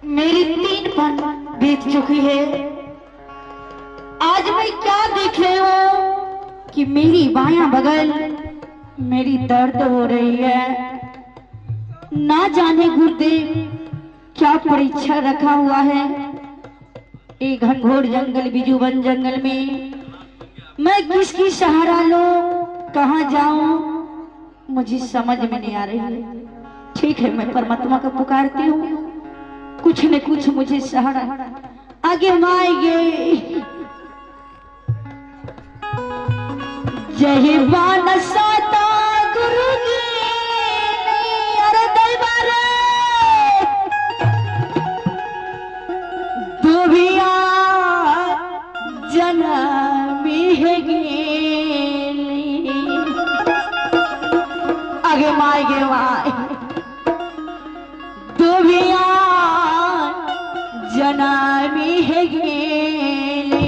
मेरी 3 पल बीत चुकी है। आज मैं क्या देख रही हूँ कि मेरी बायां बगल मेरी दर्द हो रही है। ना जाने गुरुदेव क्या परीक्षा रखा हुआ है। एक घनघोर जंगल बिजुबन जंगल में मैं किसकी सहारा लूं, कहाँ जाऊं, मुझे समझ में नहीं आ रही है। ठीक है, मैं परमात्मा को पुकारती हूँ, कुछ न कुछ मुझे सहारा आगे माएंगे। जय मानसाता गुरु की अरे दरबारे दुबिया जनमी है गेली आगे माएंगे माए दुबिया जनामी है गेली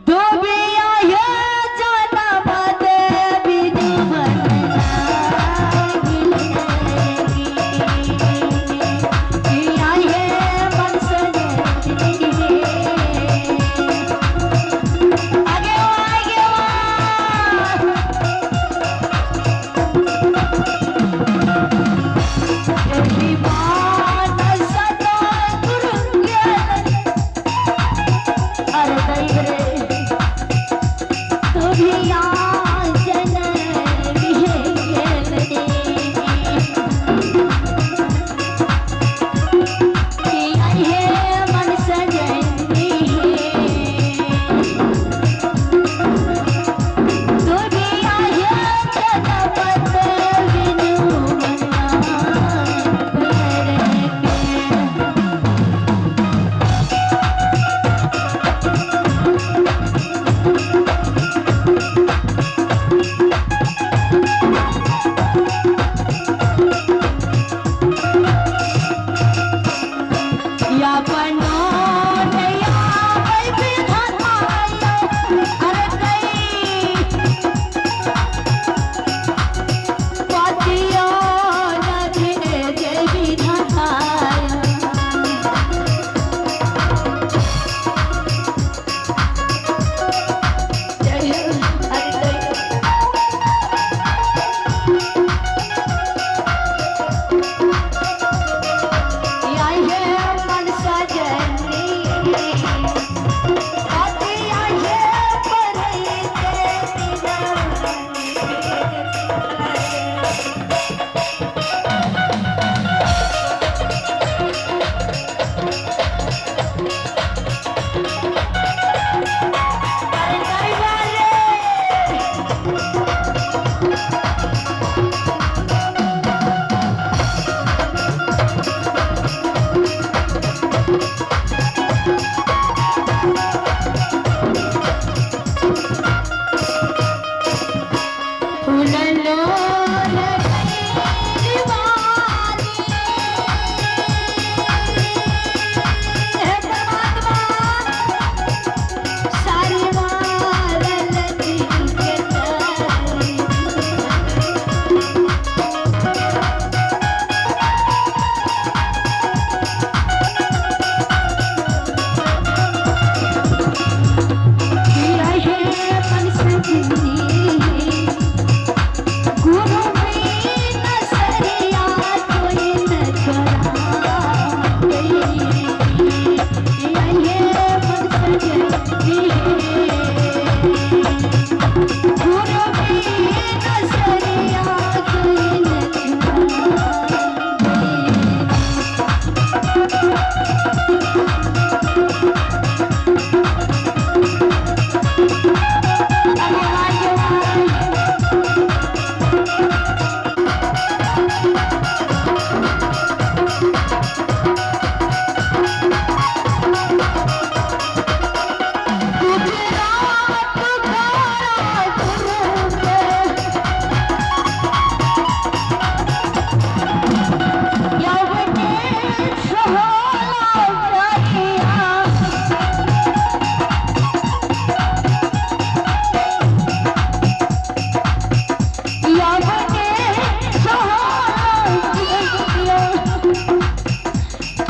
दुबिया है जनामी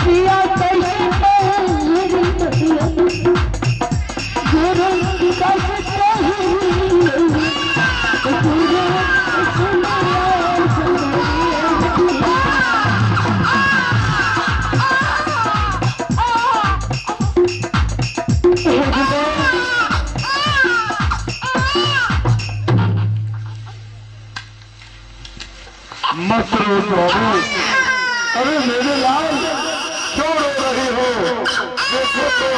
पिया कैसे मेरी बतिया गुरु कैसे मत रो बाबू। अरे मेरे लाल क्यों रो रही हो? देखो तो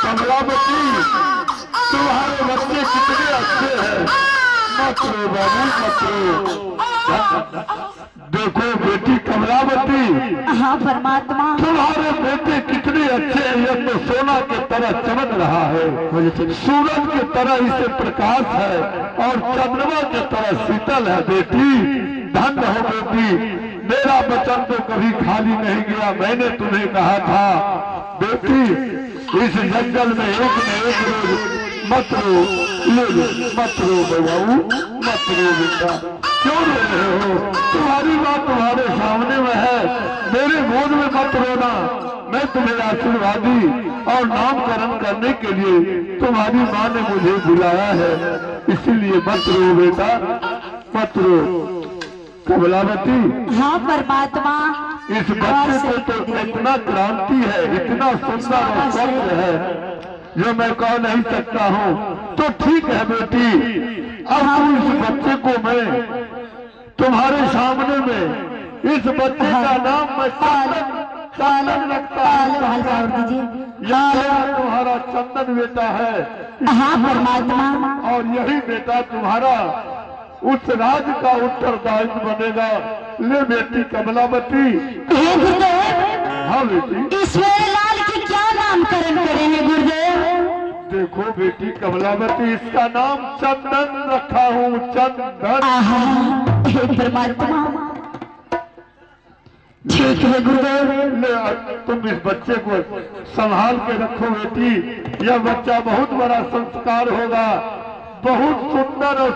कमलावती तुम्हारे बच्चे कितने अच्छे हैं। मत रो बाबू मत रो। देखो बेटी कमलावती, हाँ परमात्मा, तुम्हारे बेटे कितने अच्छे हैं। ये तो सोना के तरह चमक रहा है, सूरज के तरह इसे प्रकाश है और चंद्रमा के तरह शीतल है। बेटी धन्य हो बेटी, मेरा वचन तो कभी खाली नहीं गया। मैंने तुम्हें कहा था बेटी इस जंगल में एक न एक रोज मत रो, ले लो मत रो बहू मत रो बेटा। क्यों रो रहे हो? तुम्हारी बात तुम्हारे सामने में है, मेरे गोद में मत रोना। मैं तुम्हें आशीर्वादी और नामकरण करने के लिए तुम्हारी माँ ने मुझे बुलाया है, इसीलिए मत रो बेटा मत रो। कमलावती, हाँ परमात्मा, इस बच्चे को तो इतना क्रांति है, इतना सुंदर और सत्य है जो मैं कह नहीं सकता हूँ। तो ठीक है बेटी, अब इस बच्चे को मैं तुम्हारे सामने में इस बच्चे का नाम मैं चंदन रखता हूँ। यह तुम्हारा चंदन बेटा है। हाँ परमात्मा, और यही बेटा तुम्हारा उस राज का उत्तरदायित्व बनेगा। ले बेटी कमलावती। हे गुरुदेव, हाँ बेटी, इस मेरे लाल की क्या नामकरण करे हैं गुरुदेव? देखो बेटी कमलावती, इसका नाम चंदन रखा हूँ, चंदन। हे परमात्मा, ठीक है गुरुदेव। ले तुम इस बच्चे को संभाल के रखो बेटी। यह बच्चा बहुत बड़ा संस्कार होगा, बहुत सुंदर और